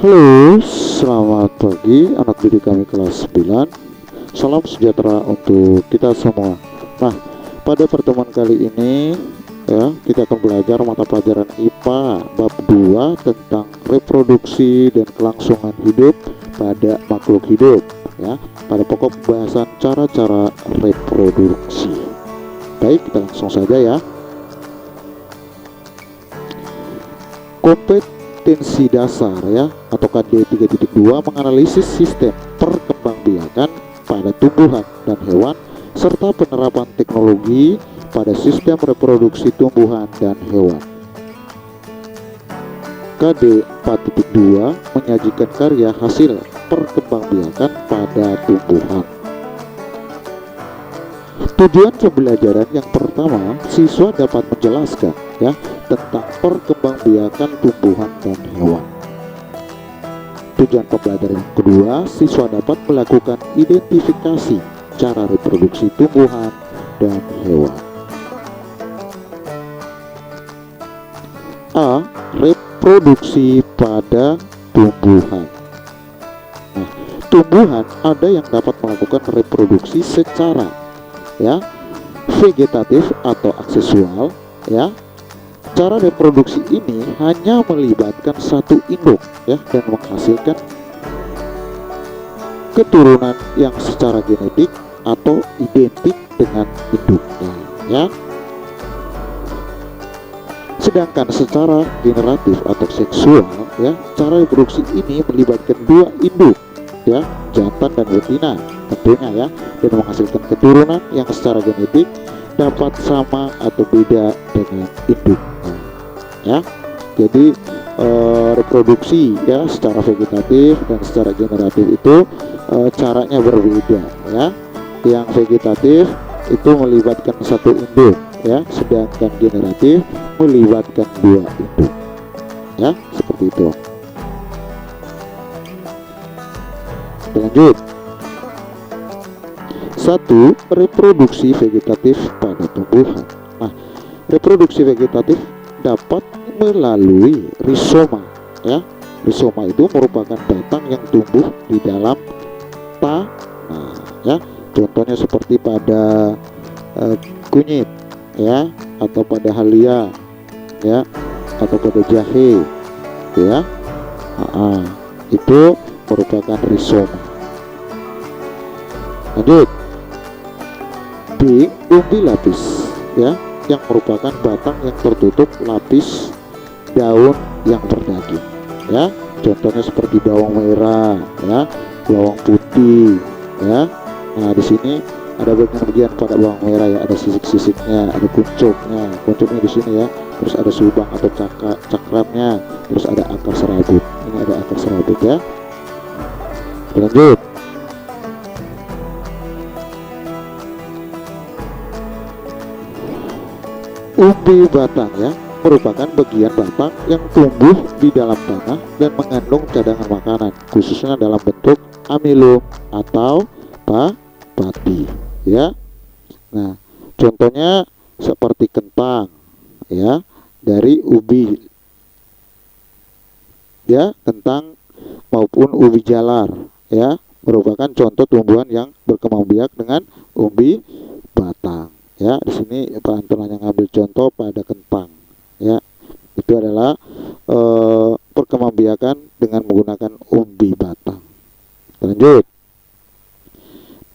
Halo, selamat pagi anak didik kami kelas 9. Salam sejahtera untuk kita semua. Nah, pada pertemuan kali ini ya, kita akan belajar mata pelajaran IPA bab 2 tentang reproduksi dan kelangsungan hidup pada makhluk hidup ya. Pada pokok pembahasan cara-cara reproduksi. Baik, kita langsung saja ya. Kompetensi dasar ya atau KD 3.2 menganalisis sistem perkembangbiakan pada tumbuhan dan hewan serta penerapan teknologi pada sistem reproduksi tumbuhan dan hewan. KD 4.2 menyajikan karya hasil perkembangbiakan pada tumbuhan. Tujuan pembelajaran yang pertama, siswa dapat menjelaskan ya tentang perkembangbiakan tumbuhan dan hewan. Tujuan pembelajaran yang kedua, siswa dapat melakukan identifikasi cara reproduksi tumbuhan dan hewan. A. Reproduksi pada tumbuhan. Nah, tumbuhan ada yang dapat melakukan reproduksi secara ya vegetatif atau aksesual ya. Cara reproduksi ini hanya melibatkan satu induk ya dan menghasilkan keturunan yang secara genetik atau identik dengan induknya ya. Sedangkan secara generatif atau seksual ya, cara reproduksi ini melibatkan dua induk ya, jantan dan betina tentunya ya, dan menghasilkan keturunan yang secara genetik dapat sama atau beda dengan induknya ya. Jadi reproduksi ya secara vegetatif dan secara generatif itu caranya berbeda ya. Yang vegetatif itu melibatkan satu induk ya, sedangkan generatif melibatkan dua induk ya, seperti itu. Lanjut. 1. Reproduksi vegetatif pada tumbuhan. Nah, reproduksi vegetatif dapat melalui rizoma ya. Rizoma itu merupakan batang yang tumbuh di dalam tanah ya. Contohnya seperti pada kunyit ya, atau pada halia ya, atau pada jahe ya. Itu merupakan rizoma. Lanjut. B. Umbi lapis ya, yang merupakan batang yang tertutup lapis daun yang berdaging ya. Contohnya seperti bawang merah ya, bawang putih ya. Nah, di sini ada bagian-bagian pada bawang merah ya, ada sisik-sisiknya, ada kuncupnya di sini ya. Terus ada subang atau cakramnya, terus ada akar serabut. Ini ada akar serabut ya. Lanjut. Umbi batang ya, merupakan bagian batang yang tumbuh di dalam tanah dan mengandung cadangan makanan, khususnya dalam bentuk amilum atau pati ya. Nah, contohnya seperti kentang ya, dari ubi ya, kentang maupun ubi jalar ya, merupakan contoh tumbuhan yang berkembang biak dengan umbi batang ya. Di sini Pak Anton hanya ngambil contoh pada kentang ya, itu adalah perkembangbiakan dengan menggunakan umbi batang. Lanjut.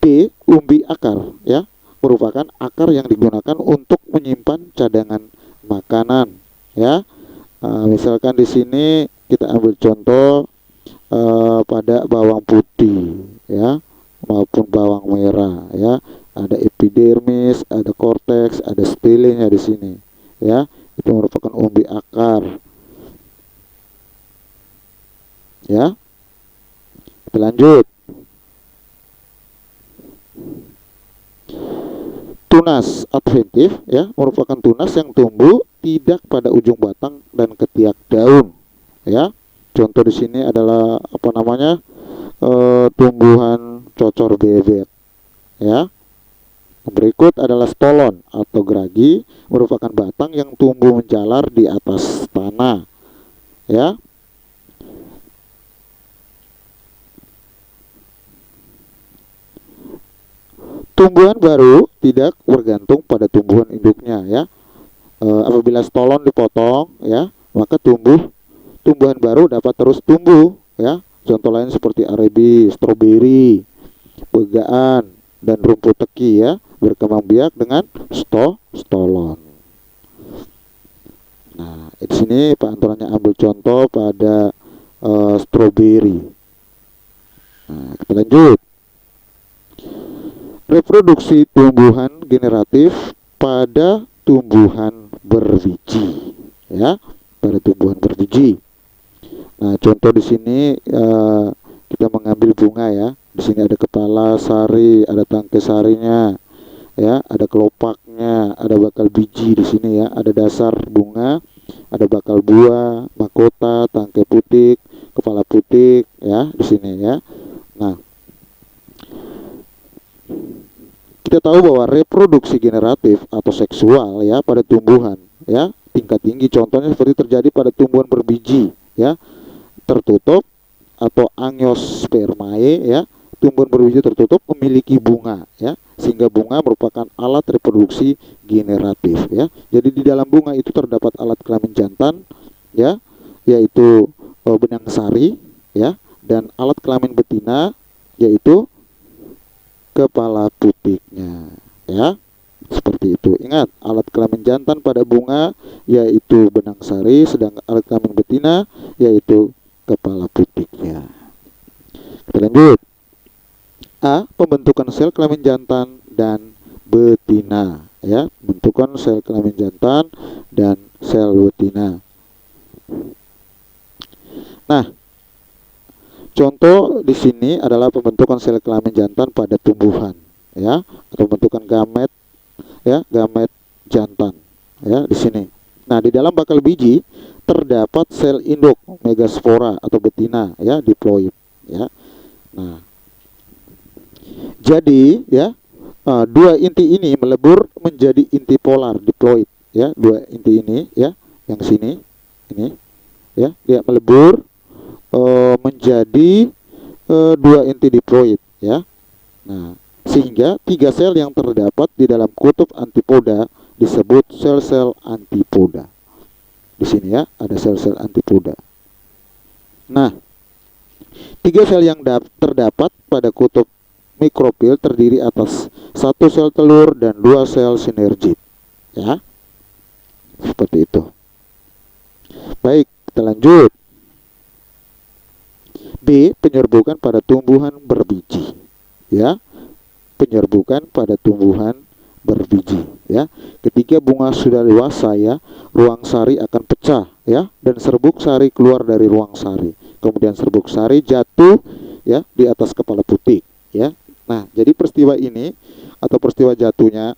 D. Umbi akar ya, merupakan akar yang digunakan untuk menyimpan cadangan makanan ya. Misalkan di sini kita ambil contoh pada bawang putih ya, maupun bawang merah ya. Ada epidermis, ada korteks, ada stilenya di sini ya. Itu merupakan umbi akar ya. Kita lanjut. Tunas adventif ya, merupakan tunas yang tumbuh tidak pada ujung batang dan ketiak daun ya. Contoh di sini adalah apa namanya, tumbuhan cocor bebek ya. Berikut adalah stolon atau geragi, merupakan batang yang tumbuh menjalar di atas tanah ya. Tumbuhan baru tidak bergantung pada tumbuhan induknya ya. Apabila stolon dipotong ya, maka tumbuhan baru dapat terus tumbuh ya. Contoh lain seperti arebi, stroberi, begaan, dan rumput teki ya, berkembang biak dengan stolon. Nah, di sini Pak Antonanya ambil contoh pada stroberi. Nah, kita lanjut. Reproduksi tumbuhan generatif pada tumbuhan berbiji ya, pada tumbuhan berbiji. Nah, contoh di sini kita mengambil bunga ya. Di sini ada kepala sari, ada tangkai sarinya ya, ada kelopaknya, ada bakal biji di sini ya, ada dasar bunga, ada bakal buah, mahkota, tangkai putik, kepala putik ya di sini ya. Nah, kita tahu bahwa reproduksi generatif atau seksual ya pada tumbuhan ya tingkat tinggi, contohnya seperti terjadi pada tumbuhan berbiji ya tertutup atau angiospermae ya. Tumbuhan berbiji tertutup memiliki bunga ya, sehingga bunga merupakan alat reproduksi generatif ya. Jadi di dalam bunga itu terdapat alat kelamin jantan ya, yaitu benang sari ya, dan alat kelamin betina yaitu kepala putiknya ya, seperti itu. Ingat, alat kelamin jantan pada bunga yaitu benang sari, sedangkan alat kelamin betina yaitu kepala putiknya. Kita lanjut. A. Pembentukan sel kelamin jantan dan betina ya, pembentukan sel kelamin jantan dan sel betina. Nah, contoh di sini adalah pembentukan sel kelamin jantan pada tumbuhan ya, atau pembentukan gamet ya, gamet jantan ya di sini. Nah, di dalam bakal biji terdapat sel induk megaspora atau betina ya, diploid ya. Nah, jadi ya dua inti ini melebur menjadi inti polar diploid ya, dua inti ini ya, yang sini ini ya, dia melebur menjadi dua inti diploid ya. Nah, sehingga tiga sel yang terdapat di dalam kutub antipoda disebut sel-sel antipoda. Di sini ya ada sel-sel antipoda. Nah, tiga sel yang terdapat pada kutub mikrofil terdiri atas satu sel telur dan dua sel sinergit ya, seperti itu. Baik, kita lanjut. B. Penyerbukan pada tumbuhan berbiji ya, penyerbukan pada tumbuhan berbiji ya. Ketika bunga sudah dewasa ya, ruang sari akan pecah ya, dan serbuk sari keluar dari ruang sari. Kemudian serbuk sari jatuh ya di atas kepala putik ya. Nah, jadi peristiwa ini atau peristiwa jatuhnya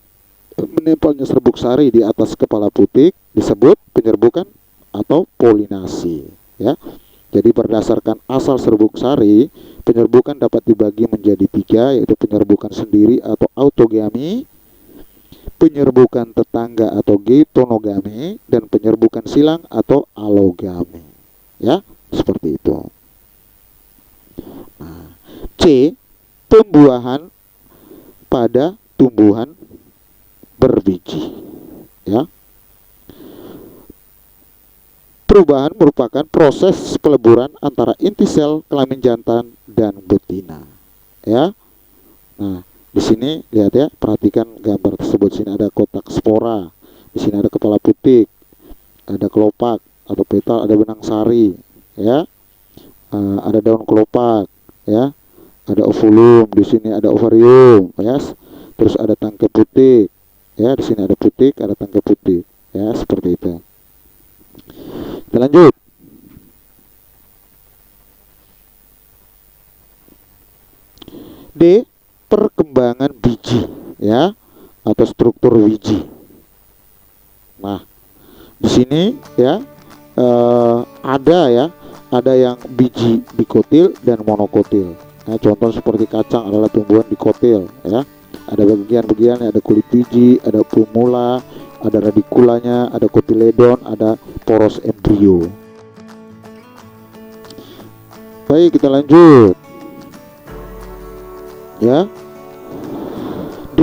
menempelnya serbuk sari di atas kepala putik disebut penyerbukan atau polinasi ya. Jadi berdasarkan asal serbuk sari, penyerbukan dapat dibagi menjadi tiga, yaitu penyerbukan sendiri atau autogami, penyerbukan tetangga atau geitonogami, dan penyerbukan silang atau alogami ya, seperti itu. Nah, C. Pembuahan pada tumbuhan berbiji ya. Perubahan merupakan proses peleburan antara inti sel kelamin jantan dan betina ya. Nah, di sini lihat ya, perhatikan gambar tersebut. Di sini ada kotak spora, di sini ada kepala putik, ada kelopak atau petal, ada benang sari ya, ada daun kelopak ya, ada ovulum, di sini ada ovarium ya, terus ada tangkai putik ya, di sini ada putik, ada tangkai putik ya, seperti itu. Kita lanjut. D. Perkembangan biji ya, atau struktur biji. Nah, di sini ya ada yang biji dikotil dan monokotil. Nah, contoh seperti kacang adalah tumbuhan dikotil ya. Ada bagian-bagian, ada kulit biji, ada plumula, ada radikulanya, ada kotiledon, ada poros embrio. Baik, kita lanjut ya. D.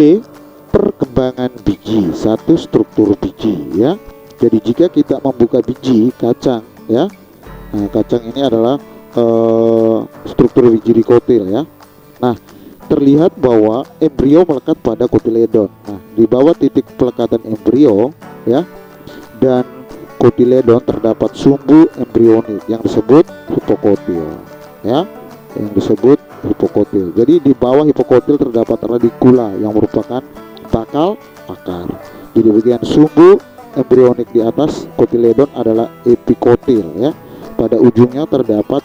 satu struktur biji ya. Jadi jika kita membuka biji kacang ya, nah kacang ini adalah struktur biji dikotil ya. Nah, terlihat bahwa embrio melekat pada kotiledon. Nah, di bawah titik pelekatan embrio ya dan kotiledon terdapat sumbu embrionik yang disebut hipokotil ya, yang disebut hipokotil. Jadi di bawah hipokotil terdapat radikula yang merupakan bakal akar. Jadi bagian sumbu embrionik di atas kotiledon adalah epikotil ya. Pada ujungnya terdapat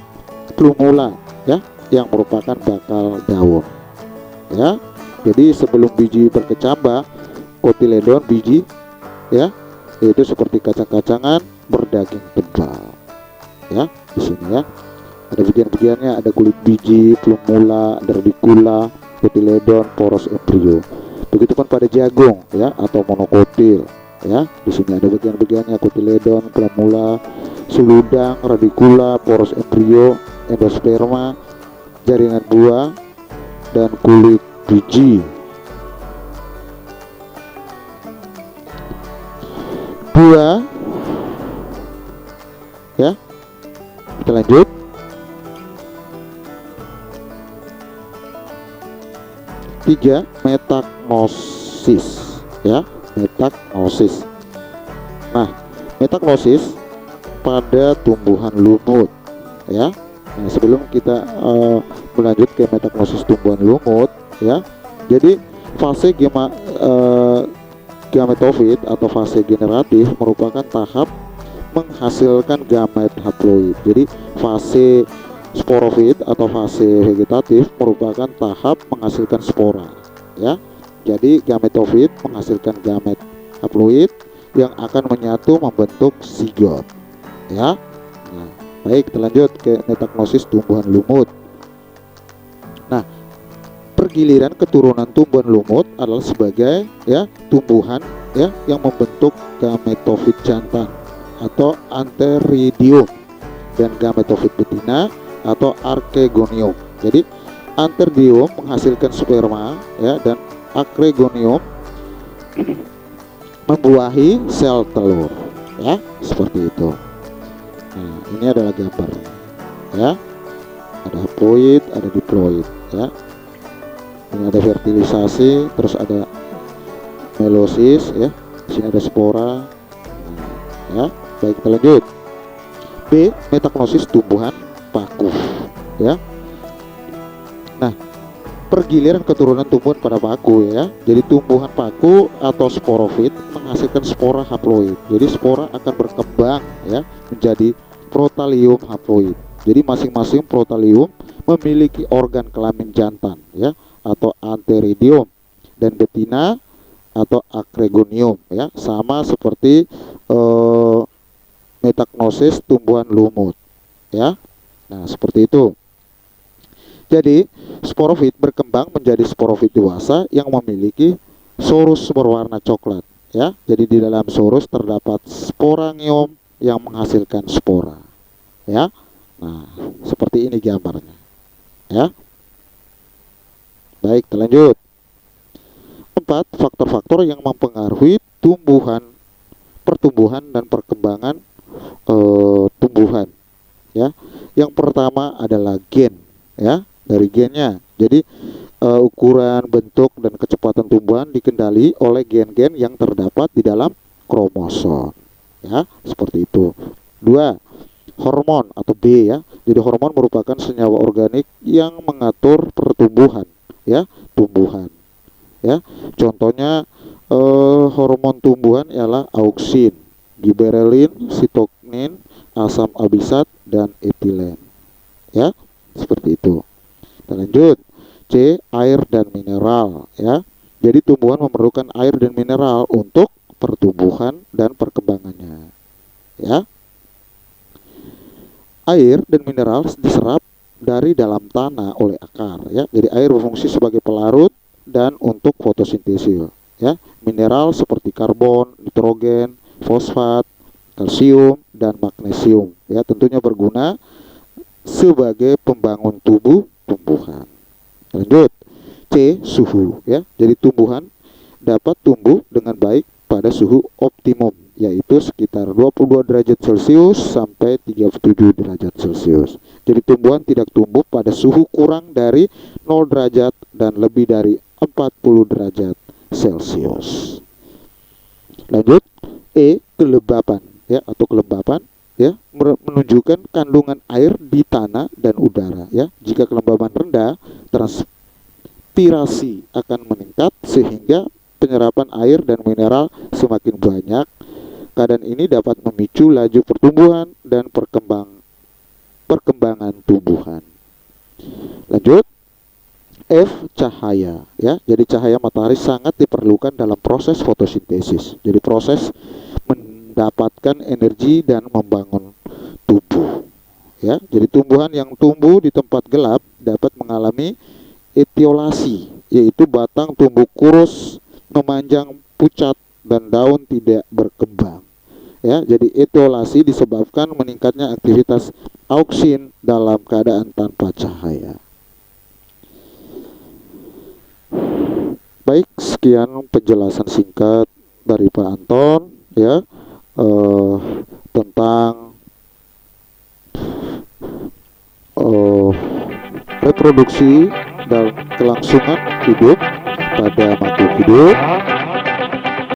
plumula ya, yang merupakan bakal daun ya. Jadi sebelum biji berkecambah, kotiledon biji ya, yaitu seperti kacang-kacangan berdaging tebal ya. Di sini ya ada bagian-bagiannya, ada kulit biji, plumula, radikula, kotiledon, poros embrio. Begitupun pada jagung ya atau monokotil ya. Di sini ada bagian-bagiannya, kotiledon, plumula, suludang, radikula, poros embrio, endosperma, jaringan buah, dan kulit biji. Buah ya, kita lanjut. Tiga, metagnosis ya, metagnosis. Nah, metagnosis pada tumbuhan lumut ya. Nah, sebelum kita melanjut ke metagnosis tumbuhan lumut ya, jadi fase gametofit atau fase generatif merupakan tahap menghasilkan gamet haploid. Jadi fase sporofit atau fase vegetatif merupakan tahap menghasilkan spora ya. Jadi gametofit menghasilkan gamet haploid yang akan menyatu membentuk zigot ya. Nah, baik, kita lanjut ke metagnosis tumbuhan lumut. Nah, pergiliran keturunan tumbuhan lumut adalah sebagai ya tumbuhan ya yang membentuk gametofit jantan atau antheridium dan gametofit betina atau archegonium. Jadi antheridium menghasilkan sperma ya, dan archegonium membuahi sel telur ya, seperti itu. Nah, ini adalah gambarnya ya. Ada haploid, ada diploid ya. Ini ada fertilisasi, terus ada meiosis ya. Di sini ada spora. Nah, ya, baik, kita lanjut. B, metagnosis tumbuhan paku ya. Nah, pergiliran keturunan tumbuhan pada paku ya. Jadi tumbuhan paku atau sporofit menghasilkan spora haploid. Jadi spora akan berkembang ya menjadi protalium haploid. Jadi masing-masing protalium memiliki organ kelamin jantan ya atau antheridium, dan betina atau archegonium ya, sama seperti metagnosis tumbuhan lumut ya. Nah, seperti itu. Jadi sporofit berkembang menjadi sporofit dewasa yang memiliki sorus berwarna coklat ya. Jadi di dalam sorus terdapat sporangium yang menghasilkan spora ya. Nah, seperti ini gambarnya ya. Baik, kita lanjut. 4, faktor-faktor yang mempengaruhi pertumbuhan dan perkembangan tumbuhan ya. Yang pertama adalah gen ya, dari gennya. Jadi ukuran, bentuk, dan kecepatan tumbuhan dikendali oleh gen-gen yang terdapat di dalam kromosom ya, seperti itu. 2, hormon atau B ya. Jadi hormon merupakan senyawa organik yang mengatur pertumbuhan ya, tumbuhan ya. Contohnya hormon tumbuhan ialah auksin, giberelin, sitokinin, asam abisat, dan etilen ya, seperti itu. Kita lanjut. C, air dan mineral ya. Jadi tumbuhan memerlukan air dan mineral untuk pertumbuhan dan perkembangannya ya. Air dan mineral diserap dari dalam tanah oleh akar ya. Jadi air berfungsi sebagai pelarut dan untuk fotosintesis ya. Mineral seperti karbon, nitrogen, fosfat, kalsium, dan magnesium ya tentunya berguna sebagai pembangun tumbuhan. Lanjut. C, suhu ya. Jadi tumbuhan dapat tumbuh dengan baik pada suhu optimum, yaitu sekitar 22 derajat Celcius sampai 37 derajat Celcius. Jadi tumbuhan tidak tumbuh pada suhu kurang dari 0 derajat dan lebih dari 40 derajat Celcius. Lanjut, kelembapan ya, atau kelembapan ya, menunjukkan kandungan air di tanah dan udara ya. Jika kelembapan rendah, transpirasi akan meningkat sehingga penyerapan air dan mineral semakin banyak. Keadaan ini dapat memicu laju pertumbuhan dan perkembangan tumbuhan. Lanjut, cahaya ya. Jadi cahaya matahari sangat diperlukan dalam proses fotosintesis. Jadi proses mendapatkan energi dan membangun tubuh ya. Jadi tumbuhan yang tumbuh di tempat gelap dapat mengalami etiolasi, yaitu batang tumbuh kurus, memanjang, pucat, dan daun tidak berkembang ya. Jadi etiolasi disebabkan meningkatnya aktivitas auksin dalam keadaan tanpa cahaya. Baik, sekian penjelasan singkat dari Pak Anton ya, tentang reproduksi dan kelangsungan hidup pada makhluk hidup.